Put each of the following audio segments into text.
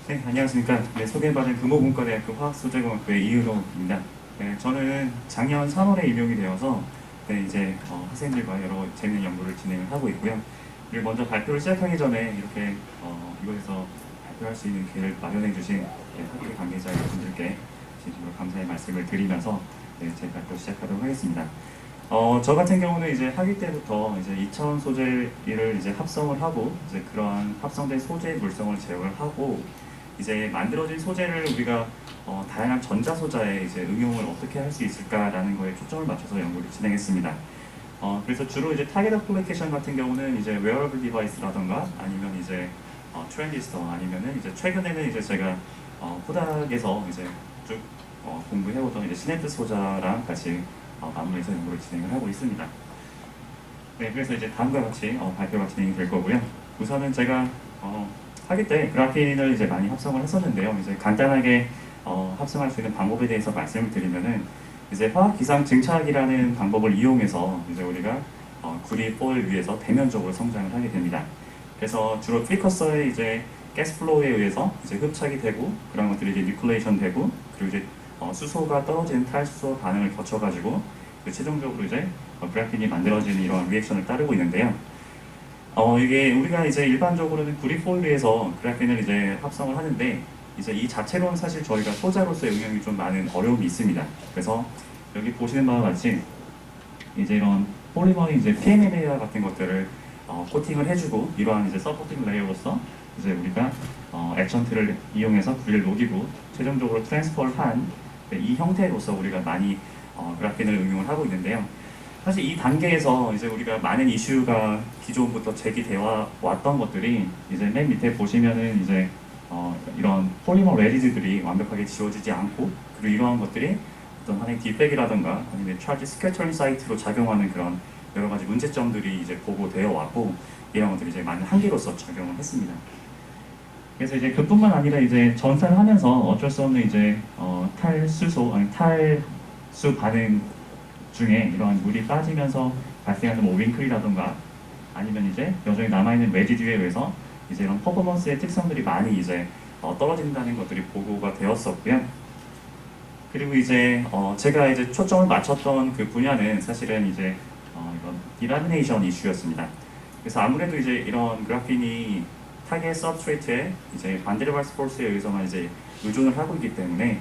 네, 안녕하십니까. 네, 소개받은 금호공과대학교 화학소재공학부의 이은호입니다. 네, 저는 작년 3월에 임용이 되어서 네, 이제 학생들과 여러 재미있는 연구를 진행을 하고 있고요. 그리고 먼저 발표를 시작하기 전에 이렇게 이곳에서 발표할 수 있는 기회를 마련해 주신 네, 학교 관계자 여러분들께 진심으로 감사의 말씀을 드리면서 네, 제 발표 시작하도록 하겠습니다. 저 같은 경우는 이제 학위 때부터 이제 2차원 소재를 이제 합성을 하고 이제 그러한 합성된 소재의 물성을 제어를 하고 이제 만들어진 소재를 우리가 다양한 전자 소자에 이제 응용을 어떻게 할 수 있을까라는 거에 초점을 맞춰서 연구를 진행했습니다. 그래서 주로 이제 타겟 어플리케이션 같은 경우는 이제 웨어러블 디바이스라던가 아니면 이제 트랜지스터 아니면은 이제 최근에는 이제 제가 코닥에서 이제 쭉 공부해오던 이제 시냅트 소자랑 같이 마무리해서 연구를 진행을 하고 있습니다. 네, 그래서 이제 다음과 같이 발표가 진행이 될 거고요. 우선은 제가 학위 때 그래핀을 이제 많이 합성을 했었는데요. 이제 간단하게 합성할 수 있는 방법에 대해서 말씀을 드리면은 이제 화학 기상 증착이라는 방법을 이용해서 이제 우리가 구리 포일 위에서 대면적으로 성장을 하게 됩니다. 그래서 주로 프리커서의 이제 가스 플로우에 의해서 이제 흡착이 되고 그런 것들이 이제 뉴클레이션 되고 그리고 이제 수소가 떨어지는 탈수소 반응을 거쳐가지고 최종적으로 이제 그래핀이 만들어지는 이런 리액션을 따르고 있는데요. 이게 우리가 이제 일반적으로는 구리 포일에서 그래핀을 이제 합성을 하는데 이제 이 자체로는 사실 저희가 소자로서의 응용이 좀 많은 어려움이 있습니다. 그래서 여기 보시는 바와 같이 이제 이런 폴리머의 이제 PMMA 같은 것들을 코팅을 해주고 이러한 이제 서포팅 레이어로서 이제 우리가 액션트를 이용해서 구리를 녹이고 최종적으로 트랜스퍼를 한 이 형태로서 우리가 많이 그래핀을 응용을 하고 있는데요. 사실 이 단계에서 이제 우리가 많은 이슈가 기존부터 제기되어 왔던 것들이 이제 맨 밑에 보시면은 이제 이런 폴리머 레지드들이 완벽하게 지워지지 않고 그리고 이러한 것들이 어떤 하나의 디펙이라든가 아니면 차지 스캐터링 사이트로 작용하는 그런 여러 가지 문제점들이 이제 보고되어 왔고 이런 것들이 이제 많은 한계로서 작용을 했습니다. 그래서 이제 그뿐만 아니라 이제 전사를 하면서 어쩔 수 없는 이제 탈수소 아니 탈수 반응 중에 이러한 물이 빠지면서 발생하는 뭐 윙클이라던가 아니면 이제 여전히 남아있는 레지듀에 의해서 이제 이런 퍼포먼스의 특성들이 많이 이제 떨어진다는 것들이 보고가 되었었고요. 그리고 이제 제가 이제 초점을 맞췄던 그 분야는 사실은 이제 이런 디라미네이션 이슈였습니다. 그래서 아무래도 이제 이런 그래핀이 타겟 서브스트레이트에 이제 반데르발스 포스에 의해서만 이제 의존을 하고 있기 때문에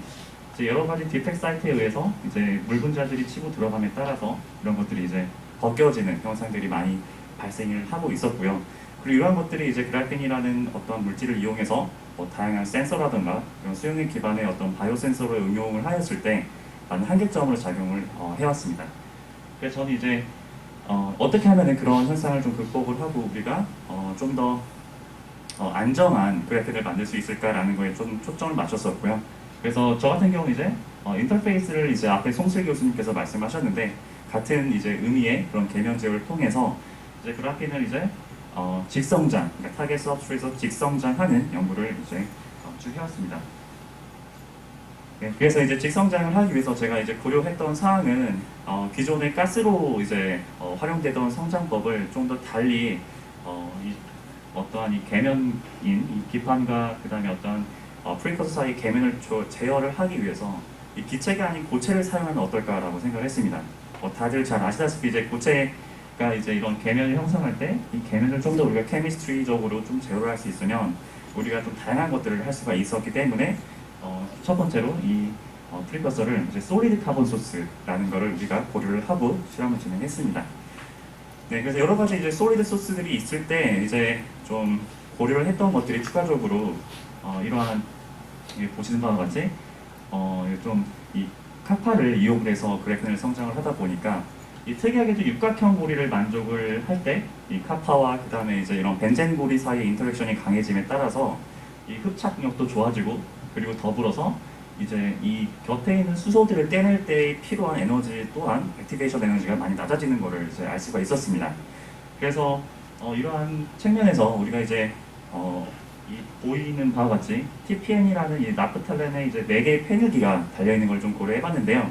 이제 여러 가지 디펙 사이트에 의해서 이제 물 분자들이 치고 들어감에 따라서 이런 것들이 이제 벗겨지는 현상들이 많이 발생을 하고 있었고요. 그리고 이러한 것들이 이제 그래핀이라는 어떤 물질을 이용해서 뭐 다양한 센서라든가 이런 수용액 기반의 어떤 바이오 센서로 응용을 하였을 때 많은 한계점으로 작용을 해왔습니다. 그래서 저는 이제 어떻게 하면 그런 현상을 좀 극복을 하고 우리가 좀 더 안정한 그래핀을 만들 수 있을까라는 거에 좀 초점을 맞췄었고요. 그래서 저 같은 경우는 이제 인터페이스를 이제 앞에 송슬 교수님께서 말씀하셨는데 같은 이제 의미의 그런 계면 제어를 통해서 이제 그래핀을 이제 직성장, 그러니까 타겟 서브스트레이트에서 직성장하는 연구를 이제 쭉 해왔습니다. 네, 그래서 이제 직성장을 하기 위해서 제가 이제 고려했던 사항은 기존의 가스로 이제 활용되던 성장법을 좀 더 달리 어떠한 이 계면인 이 기판과 그 다음에 어떤 프리커서 사이 계면을 제어를 하기 위해서 이 기체가 아닌 고체를 사용하면 어떨까라고 생각을 했습니다. 다들 잘 아시다시피 이제 고체가 이제 이런 계면을 형성할 때 이 계면을 좀 더 우리가 케미스트리적으로 좀 제어를 할 수 있으면 우리가 좀 다양한 것들을 할 수가 있었기 때문에 첫 번째로 이 프리커서를 이제 솔리드 카본 소스라는 것을 우리가 고려를 하고 실험을 진행했습니다. 네, 그래서 여러 가지 이제 솔리드 소스들이 있을 때 이제 좀 고려를 했던 것들이 추가적으로 이러한 보시는 바와 같이 좀 이 카파를 이용을 해서 그래핀을 성장을 하다 보니까 이 특이하게도 육각형 고리를 만족을 할 때 이 카파와 그 다음에 이제 이런 벤젠 고리 사이의 인터랙션이 강해짐에 따라서 이 흡착력도 좋아지고 그리고 더불어서 이제 이 곁에 있는 수소들을 떼낼 때 필요한 에너지 또한 액티베이션 에너지가 많이 낮아지는 것을 이제 알 수가 있었습니다. 그래서 이러한 측면에서 우리가 이제 이 보이는 바와 같이 TPN이라는 이 나프탈렌의 이제 4개의 페뉴기가 달려 있는 걸 좀 고려해봤는데요.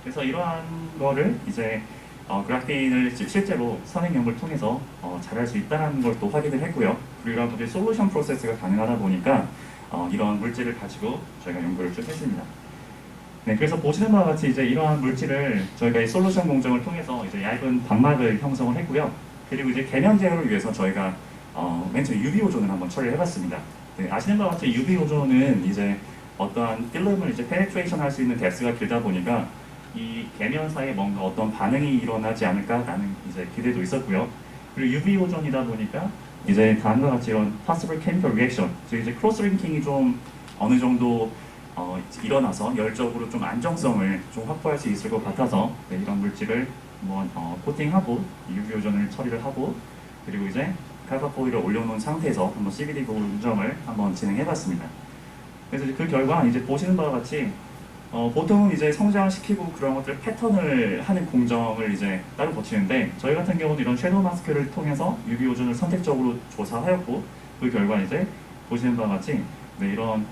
그래서 이러한 거를 이제 그래핀을 실제로 선행 연구를 통해서 잘할 수 있다는 걸 또 확인을 했고요. 그리고 이런 것들이 솔루션 프로세스가 가능하다 보니까 이런 물질을 가지고 저희가 연구를 쭉 했습니다. 네, 그래서 보시는 바와 같이 이제 이러한 물질을 저희가 이 솔루션 공정을 통해서 이제 얇은 방막을 형성을 했고요. 그리고 이제 계면 제어를 위해서 저희가 맨 처음 UV 오존을 한번 처리를 해봤습니다. 네, 아시는 바와 같이 UV 오존은 이제 어떠한 필름을 이제 페네트레이션 할 수 있는 뎁스가 길다 보니까 이 계면 사이에 뭔가 어떤 반응이 일어나지 않을까라는 이제 기대도 있었고요. 그리고 UV 오존이다 보니까 이제 다음과 같이 이런 possible chemical reaction, 즉 이제 크로스 링킹이 좀 어느 정도 일어나서 열적으로 좀 안정성을 좀 확보할 수 있을 것 같아서 네, 이런 물질을 한번 코팅하고 UV 오존을 처리를 하고 그리고 이제 칼바 포일을 올려놓은 상태에서 한번 CVD 공정을 한번 진행해봤습니다. 그래서 이제 그 결과 이제 보시는 바와 같이 보통은 이제 성장을 시키고 그런 것들 패턴을 하는 공정을 이제 따로 거치는데 저희 같은 경우는 이런 섀도우 마스크를 통해서 UV 오존을 선택적으로 조사하였고 그 결과 이제 보시는 바와 같이 네, 이런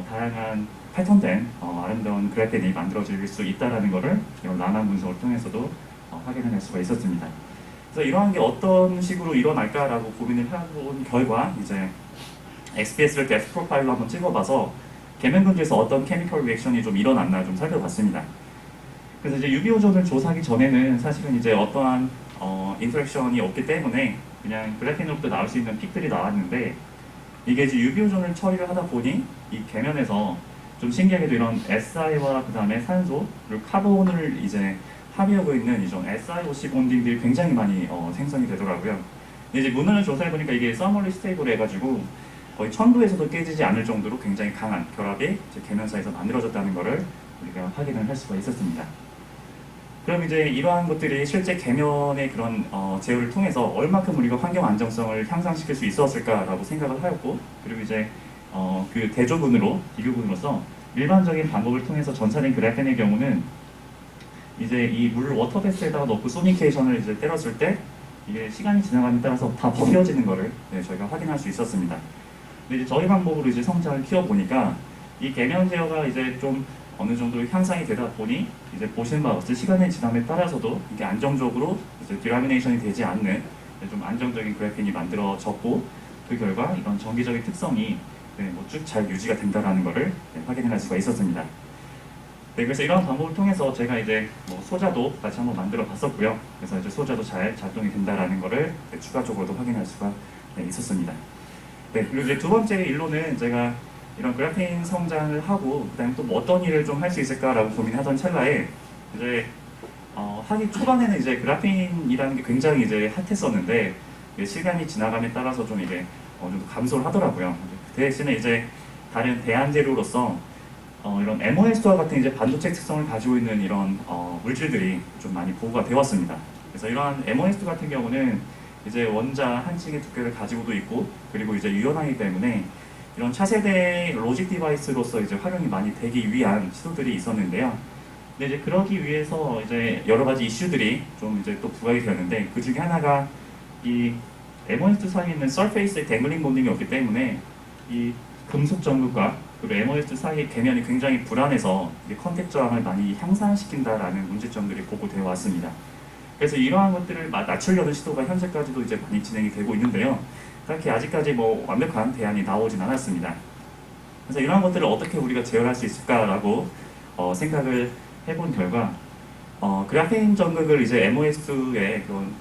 다양한 패턴된 아름다운 그래펜이 만들어질 수 있다는 것을 이런 라만 분석을 통해서도 확인할 수가 있었습니다. 그래서 이러한 게 어떤 식으로 일어날까라고 고민을 해본 결과 이제 XPS를 뎁스 프로파일로 한번 찍어봐서 계면근지에서 어떤 케미컬 리액션이 좀 일어났나 좀 살펴봤습니다. 그래서 이제 UV 오존을 조사하기 전에는 사실은 이제 어떠한 인터랙션이 없기 때문에 그냥 그래펜으로부터 나올 수 있는 픽들이 나왔는데 이게 이제 UV 오존을 처리를 하다 보니 이 계면에서 좀 신기하게도 이런 SI와 그 다음에 산소 그리고 카본을 이제 합의하고 있는 이런 SiOC 본딩들이 굉장히 많이 생성이 되더라고요. 근데 이제 문헌을 조사해 보니까 이게 서멀리 스테이블 해가지고 거의 1000도에서도 깨지지 않을 정도로 굉장히 강한 결합이 계면사에서 만들어졌다는 것을 우리가 확인을 할 수가 있었습니다. 그럼 이제 이러한 것들이 실제 계면의 그런 제어를 통해서 얼마큼 우리가 환경 안정성을 향상시킬 수 있었을까라고 생각을 하였고 그리고 이제 그 대조군으로 비교군으로서 일반적인 방법을 통해서 전사된 그래펜의 경우는 이제 이 물 워터 베스에다가 넣고 소니케이션을 이제 때렸을 때 이게 시간이 지나감에 따라서 다 벗겨지는 것을 저희가 확인할 수 있었습니다. 근데 이제 저희 방법으로 이제 성장을 키워보니까 이 계면 제어가 이제 좀 어느 정도 향상이 되다 보니 이제 보시는 바와 같이 시간의 지남에 따라서도 이게 안정적으로 이제 디라미네이션이 되지 않는 좀 안정적인 그래핀이 만들어졌고 그 결과 이런 정기적인 특성이 뭐 쭉 잘 유지가 된다라는 것을 확인할 수가 있었습니다. 네, 그래서 이런 방법을 통해서 제가 이제 뭐 소자도 같이 한번 만들어 봤었고요. 그래서 이제 소자도 잘 작동이 된다라는 것을 추가적으로도 확인할 수가 있었습니다. 네, 그리고 이제 두 번째 일로는 제가 이런 그래핀 성장을 하고 그다음에 또 뭐 어떤 일을 좀 할 수 있을까라고 고민하던 찰나에 이제 하기 초반에는 이제 그래핀이라는 게 굉장히 이제 핫했었는데 시간이 지나감에 따라서 좀 이게 어느 정도 감소를 하더라고요. 그 대신에 이제 다른 대안 재료로서 이런 MOS와 같은 이제 반도체 특성을 가지고 있는 이런 물질들이 좀 많이 보고가 되었습니다. 그래서 이러한 MOS 같은 경우는 이제 원자 한 층의 두께를 가지고도 있고 그리고 이제 유연하기 때문에 이런 차세대 로직 디바이스로서 이제 활용이 많이 되기 위한 시도들이 있었는데요. 근데 이제 그러기 위해서 이제 여러 가지 이슈들이 좀 이제 또 부각이 되었는데 그 중에 하나가 이 MOS 사이에 있는 서페이스의 댕글링 본딩이 없기 때문에 이 금속 전극과 그리고 MOS 사이의 계면이 굉장히 불안해서 컨택 저항을 많이 향상시킨다라는 문제점들이 보고되어 왔습니다. 그래서 이러한 것들을 낮추려는 시도가 현재까지도 이제 많이 진행이 되고 있는데요. 딱히 아직까지 뭐 완벽한 대안이 나오진 않았습니다. 그래서 이러한 것들을 어떻게 우리가 제어할 수 있을까라고 생각을 해본 결과 그래핀 전극을 이제 MOS의 그런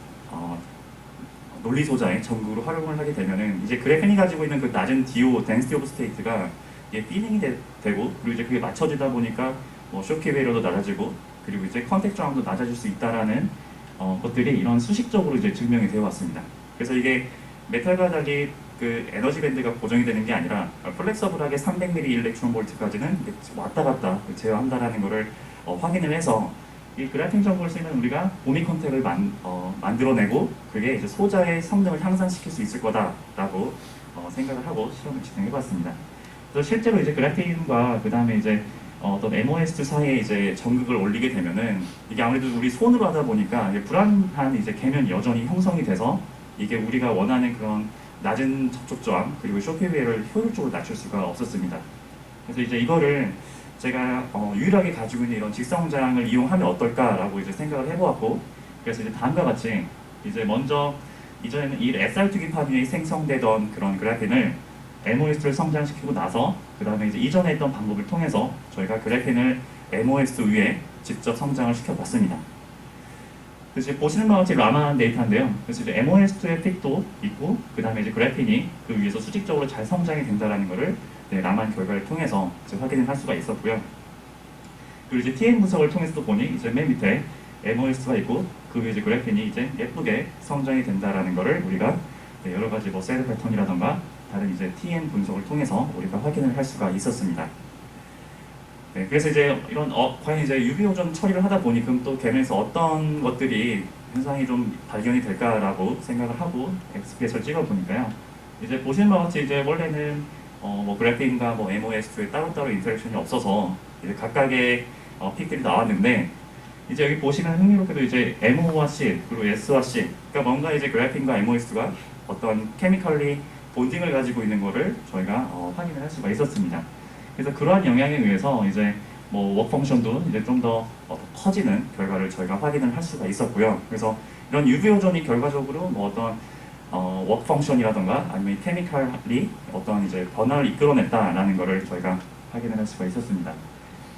논리 소자의 전극으로 활용을 하게 되면은 이제 그래핀이 가지고 있는 그 낮은 DO, density of state가 이게 피닝이 되고 그리고 이제 그게 맞춰지다 보니까 뭐 쇼크 베리어도 낮아지고 그리고 이제 컨택 저항도 낮아질 수 있다라는 것들이 이런 수식적으로 이제 증명이 되어 왔습니다. 그래서 이게 메탈 바닥이 그 에너지 밴드가 고정이 되는 게 아니라 플렉서블하게 300mA 일렉트론 볼트까지는 왔다 갔다 제어한다라는 것을 확인을 해서 이 그래핀 전극을 쓰면 우리가 오미 컨택을 만들어내고 그게 이제 소자의 성능을 향상시킬 수 있을 거다라고 생각을 하고 실험을 진행해봤습니다. 그래서 실제로 이제 그래핀과 그 다음에 이제 어떤 MOS 사이에 이제 전극을 올리게 되면은 이게 아무래도 우리 손으로 하다 보니까 불안한 이제 계면이 여전히 형성이 돼서 이게 우리가 원하는 그런 낮은 접촉 저항 그리고 쇼크 웨어를 효율적으로 낮출 수가 없었습니다. 그래서 이제 이거를 제가 유일하게 가지고 있는 이런 직성장을 이용하면 어떨까라고 이제 생각을 해보았고 그래서 이제 다음과 같이 이제 먼저 이전에는 이 SR2기 파편이 생성되던 그런 그래핀을 MOS를 성장시키고 나서 그 다음에 이제 이전에 했던 방법을 통해서 저희가 그래핀을 MOS 위에 직접 성장을 시켜봤습니다. 그래서 이제 보시는 바와 같이 라만 데이터인데요. 그래서 이제 MOS2의 픽도 있고 그 다음에 이제 그래핀이 그 위에서 수직적으로 잘 성장이 된다라는 것을 라만 결과를 통해서 이제 확인을 할 수가 있었고요. 그리고 이제 TN 분석을 통해서도 보니 이제 맨 밑에 MOS가 있고 그 위에 이제 그래핀이 이제 예쁘게 성장이 된다라는 것을 우리가 여러 가지 뭐 셀 패턴이라던가 다른 이제 TN 분석을 통해서 우리가 확인을 할 수가 있었습니다. 네, 그래서 이제 이런 과연 이제 UV 오존 처리를 하다 보니 그럼 또 걔네에서 어떤 것들이 현상이 좀 발견이 될까라고 생각을 하고 XPS를 찍어 보니까요. 이제 보시는 바와 같이 이제 원래는 뭐 그래핀과 뭐 MOS2에 따로따로 인터랙션이 없어서 이제 각각의 픽들이 나왔는데 이제 여기 보시면 흥미롭게도 이제 MO와 C 그리고 S와 C 그러니까 뭔가 이제 그래핀과 MOS가 어떤 케미컬리 본딩을 가지고 있는 거를 저희가 확인을 할 수가 있었습니다. 그래서 그러한 영향에 의해서 이제 뭐 워크 펑션도 이제 좀 더 커지는 결과를 저희가 확인을 할 수가 있었고요. 그래서 이런 UV 오존이 결과적으로 뭐 어떤 워크 펑션이라던가 아니면 케미컬이 어떤 이제 변화를 이끌어냈다라는 것을 저희가 확인을 할 수가 있었습니다.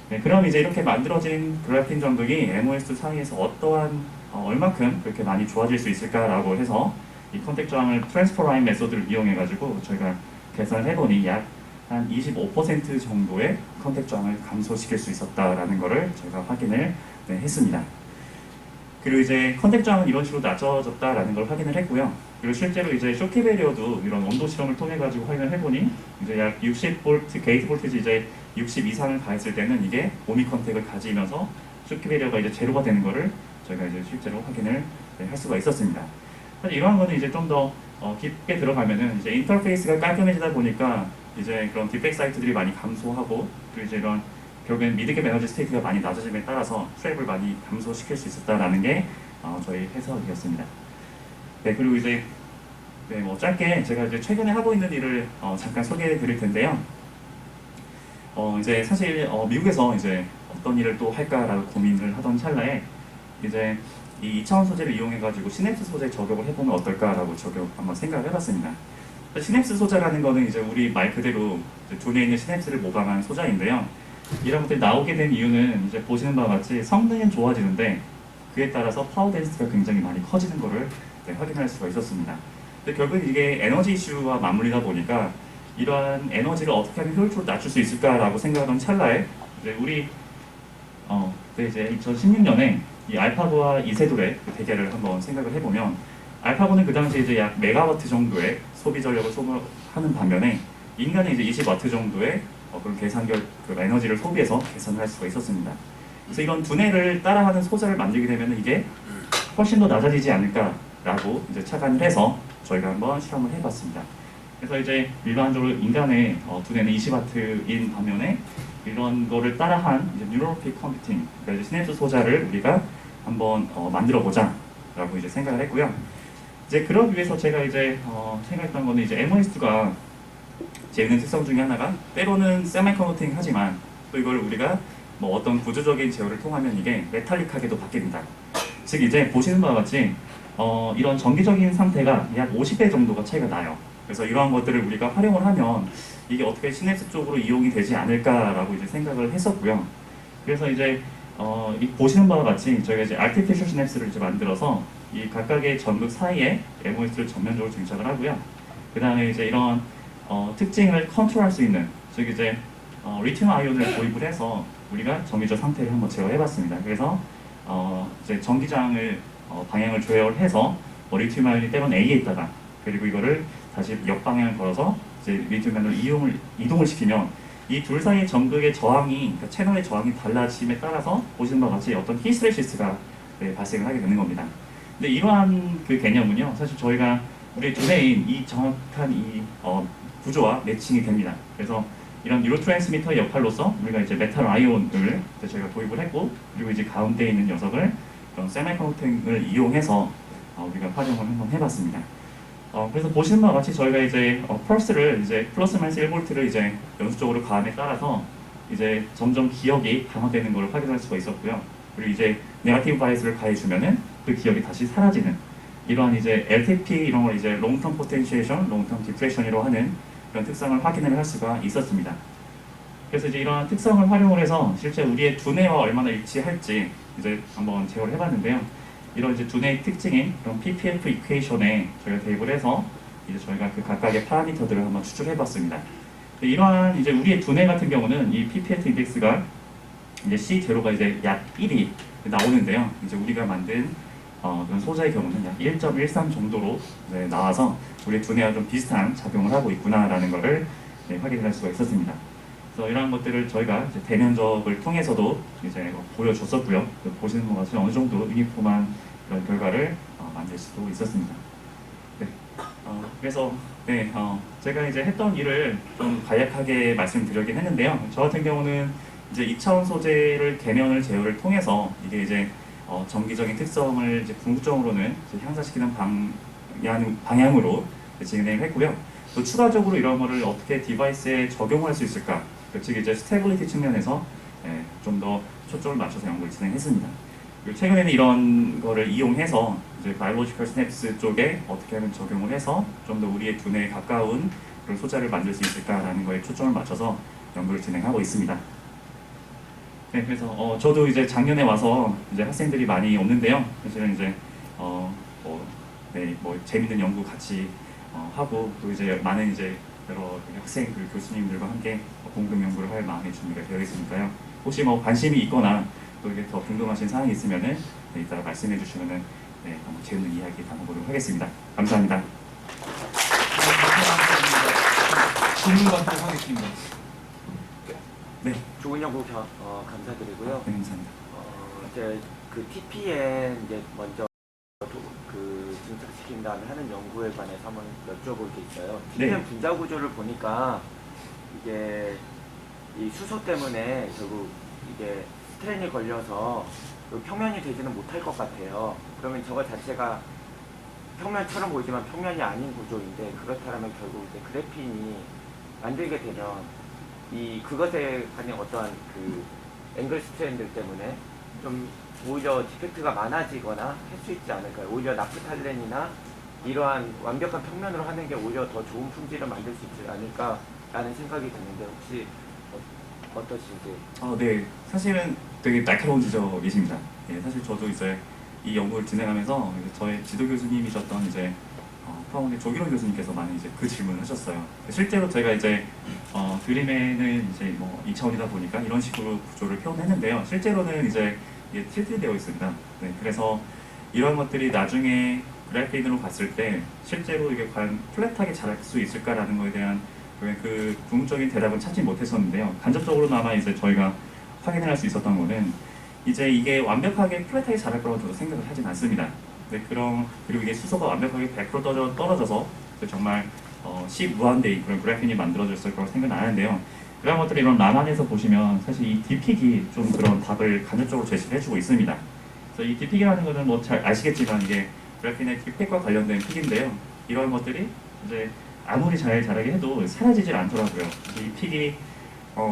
네, 그럼 이제 이렇게 만들어진 그래핀 전극이 MOS 사이에서 어떠한 얼만큼 그렇게 많이 좋아질 수 있을까라고 해서 이 컨택 저항을 트랜스퍼 라인 메소드를 이용해 가지고 저희가 계산을 해보니 약 한 25% 정도의 컨택 저항을 감소시킬 수 있었다라는 것을 저희가 확인을 했습니다. 그리고 이제 컨택 저항은 이런 식으로 낮아졌다라는 걸 확인을 했고요. 그리고 실제로 이제 쇼키 베리어도 이런 온도 실험을 통해 가지고 확인을 해보니 이제 약 60V 게이트 볼티지 이제 60 이상을 가했을 때는 이게 오미 컨택을 가지면서 쇼키 베리어가 이제 제로가 되는 것을 저희가 이제 실제로 확인을 할 수가 있었습니다. 사실 이러한 거는 이제 좀 더 깊게 들어가면은 이제 인터페이스가 깔끔해지다 보니까 이제 그런 디펙트 사이트들이 많이 감소하고 그리고 이제 이런 결국엔 미드갭 에너지 스테이트가 많이 낮아짐에 따라서 트랩을 많이 감소시킬 수 있었다라는 게 저희 해석이었습니다. 네, 그리고 이제 뭐 짧게 제가 이제 최근에 하고 있는 일을 잠깐 소개해 드릴 텐데요. 이제 사실 미국에서 이제 어떤 일을 또 할까라고 고민을 하던 찰나에 이제 이 2차원 소재를 이용해가지고 시냅스 소재 적용을 해보면 어떨까라고 한번 생각을 해봤습니다. 시냅스 소재라는 거는 이제 우리 말 그대로 존에 있는 시냅스를 모방한 소자인데요. 이런 것들이 나오게 된 이유는 이제 보시는 바와 같이 성능은 좋아지는데 그에 따라서 파워 덴시티가 굉장히 많이 커지는 것을 확인할 수가 있었습니다. 근데 결국 이게 에너지 이슈와 맞물리다 보니까 이러한 에너지를 어떻게 하면 효율적으로 낮출 수 있을까라고 생각하던 찰나에 이제 우리 이제 2016년에 이 알파고와 이세돌의 대결을 한번 생각을 해보면 알파고는 그 당시에 이제 약 메가와트 정도의 소비 전력을 소모하는 반면에 인간은 이제 20와트 정도의 그런 그 에너지를 소비해서 계산을 할 수가 있었습니다. 그래서 이런 두뇌를 따라하는 소자를 만들게 되면 이게 훨씬 더 낮아지지 않을까라고 이제 착안을 해서 저희가 한번 실험을 해봤습니다. 그래서 이제 일반적으로 인간의 두뇌는 20와트인 반면에 이런 거를 따라한 이제 뉴로픽 컴퓨팅, 그러니까 이제 시냅스 소자를 우리가 한번 만들어 보자라고 이제 생각을 했고요. 이제 그러기 위해서 제가 이제 생각했던 거는 이제 MOS가 재밌는 특성 중에 하나가 때로는 세마이 컨버팅 하지만 또 이걸 우리가 뭐 어떤 구조적인 제어를 통하면 이게 메탈릭하게도 바뀝니다. 즉 이제 보시는 바와 같이 이런 정기적인 상태가 약 50배 정도가 차이가 나요. 그래서 이러한 것들을 우리가 활용을 하면 이게 어떻게 시냅스 쪽으로 이용이 되지 않을까라고 이제 생각을 했었고요. 그래서 이제 이 보시는 바와 같이 저희가 이제 artificial 시냅스를 이제 만들어서 이 각각의 전극 사이에 MOS를 전면적으로 장착을 하고요. 그 다음에 이제 이런 특징을 컨트롤할 수 있는, 즉 이제 리튬 아이온을 도입을 해서 우리가 정기적 상태를 한번 제어해봤습니다. 그래서 이제 전기장을 방향을 조절을 해서 리튬 아이온이 때로는 A에 있다가 그리고 이거를 다시 역방향을 걸어서 이제 리튬 아이온을 이동을 시키면 이 둘 사이의 전극의 저항이, 그러니까 채널의 저항이 달라짐에 따라서 보시는 바와 같이 어떤 히스테레시스가 발생을 하게 되는 겁니다. 근데 이러한 그 개념은요, 사실 저희가 우리 두뇌인 이 정확한 이 구조와 매칭이 됩니다. 그래서 이런 뉴로트랜스미터의 역할로서 우리가 이제 메탈 아이온을 저희가 도입을 했고, 그리고 이제 가운데 있는 녀석을 그런 세미컨덕팅을 이용해서 우리가 활용을 한번 해봤습니다. 그래서 보시는 바와 같이 저희가 이제 펄스를 이제 플러스 마이너스 1V를 이제 연속적으로 가함에 따라서 이제 점점 기억이 강화되는 것을 확인할 수가 있었고요. 그리고 이제 네거티브 바이스를 가해주면은 그 기억이 다시 사라지는 이러한 이제 LTP 이런 걸 이제 롱텀 포텐시에이션, 롱텀 디프레션이라고 하는 그런 특성을 확인을 할 수가 있었습니다. 그래서 이제 이러한 특성을 활용을 해서 실제 우리의 두뇌와 얼마나 일치할지 이제 한번 제어를 해봤는데요. 이런 이제 두뇌의 특징인 그런 PPF 이퀘이션에 저희가 대입을 해서 이제 저희가 그 각각의 파라미터들을 한번 추출해봤습니다. 이러한 이제 우리의 두뇌 같은 경우는 이 PPF 인덱스가 이제 C0가 이제 약 1이 나오는데요. 이제 우리가 만든 그런 소자의 경우는 약 1.13 정도로 나와서 우리 두뇌와 좀 비슷한 작용을 하고 있구나라는 것을 확인할 수가 있었습니다. 그래서 이러한 것들을 저희가 이제 대면접을 통해서도 이제 보여줬었고요. 보시는 것 같이 어느 정도 유니폼한 그런 결과를 만들 수도 있었습니다. 네. 그래서 제가 이제 했던 일을 좀 간략하게 말씀드리긴 했는데요. 저 같은 경우는 이제 2차원 소재를 개면을 제어를 통해서 이게 이제 정기적인 특성을 이제 궁극적으로는 이제 향상시키는 방향으로 진행했고요. 또 추가적으로 이런 거를 어떻게 디바이스에 적용할 수 있을까? 즉 이제 스테빌리티 측면에서 좀 더 초점을 맞춰서 연구를 진행했습니다. 그리고 최근에는 이런 거를 이용해서 이제 바이올로지컬 스냅스 쪽에 어떻게 하면 적용을 해서 좀 더 우리의 두뇌에 가까운 그런 소자를 만들 수 있을까라는 거에 초점을 맞춰서 연구를 진행하고 있습니다. 네, 그래서 저도 이제 작년에 와서 이제 학생들이 많이 없는데요. 사실은 이제 재밌는 연구 같이 하고 또 이제 많은 이제 여러 학생 그리고 교수님들과 함께 공동 연구를 할 마음의 준비가 되어 있으니까요. 혹시 관심이 있거나 또 이게 더 궁금하신 사항이 있으면은 이따 말씀해 주시면은 한번 재밌는 이야기 나눠보도록 하겠습니다. 감사합니다. 질문 받도록 하겠습니다. 네, 좋은 연구 감사드리고요. 네, 감사합니다. 이제 그 TPN 이제 먼저 증착시킨 다음에 하는 연구에 관해서 한번 여쭤볼 게 있어요. TPN 분자 구조를 보니까 이게 이 수소 때문에 결국 이게 스트레인이 걸려서 평면이 되지는 못할 것 같아요. 그러면 저거 자체가 평면처럼 보이지만 평면이 아닌 구조인데 그렇다면 결국 이제 그래핀이 만들게 되면 그것에 관한 어떠한 그 앵글 스트레인들 때문에 좀 오히려 디펙트가 많아지거나 할 수 있지 않을까요? 오히려 나프탈렌이나 이러한 완벽한 평면으로 하는 게 오히려 더 좋은 품질을 만들 수 있지 않을까라는 생각이 드는데 혹시 어떠신지? 네, 사실은 되게 날카로운 지적이십니다. 사실 저도 이제 이 연구를 진행하면서 저의 지도 교수님이셨던 이제 파원의 조기론 교수님께서 많이 이제 그 질문을 하셨어요. 실제로 제가 이제 드림에는 이제 2차원이다 보니까 이런 식으로 구조를 표현했는데요. 실제로는 이제 이게 틸트되어 있습니다. 네, 그래서 이런 것들이 나중에 그래픽으로 봤을 때 실제로 이게 과연 플랫하게 자랄 수 있을까라는 것에 대한 그 궁극적인 대답은 찾지 못했었는데요. 간접적으로나마 이제 저희가 확인을 할 수 있었던 거는 이제 이게 완벽하게 플랫하게 자랄 거라고 저도 생각을 하진 않습니다. 네, 그리고 이게 수소가 완벽하게 100% 떨어져서 정말 무한대인 그런 그래핀이 만들어졌을 거라고 생각은 안 하는데요. 그런 것들이 이런 라만에서 보시면 사실 이 디픽이 좀 그런 답을 간접적으로 제시를 해주고 있습니다. 그래서 이 디픽이라는 것은 잘 아시겠지만 이게 그래핀의 디펙과 관련된 픽인데요. 이런 것들이 이제 아무리 잘 자라게 해도 사라지질 않더라고요. 이 픽이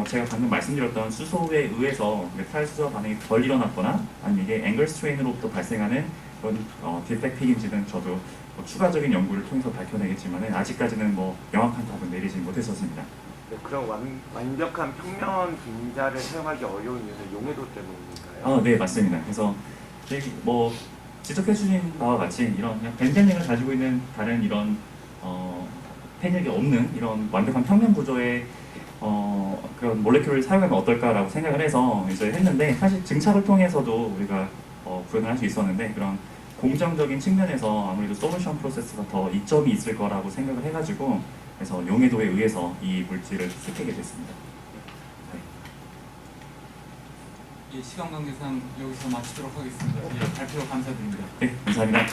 제가 방금 말씀드렸던 수소에 의해서 메탈 수소 반응이 덜 일어났거나 아니면 이게 앵글 스트레인으로부터 발생하는 그런 디펙 픽인지는 저도 추가적인 연구를 통해서 밝혀내겠지만 아직까지는 명확한 답은 내리지 못했었습니다. 네, 그럼 완벽한 평면 분자를 사용하기 어려운 이유는 용해도 때문인가요? 네, 맞습니다. 그래서 지적해 주신 바와 같이 이런 그냥 벤젠을 가지고 있는 다른 이런 패닉이 없는 이런 완벽한 평면 구조의 그런 몰레큘을 사용하면 어떨까라고 생각을 해서 이제 했는데 사실 증착을 통해서도 우리가 구현을 할 수 있었는데 그런 공정적인 측면에서 아무래도 솔루션 프로세스가 더 이점이 있을 거라고 생각을 해가지고 그래서 용해도에 의해서 이 물질을 택하게 됐습니다. 네. 시간 관계상 여기서 마치도록 하겠습니다. 발표 감사드립니다. 네, 감사합니다.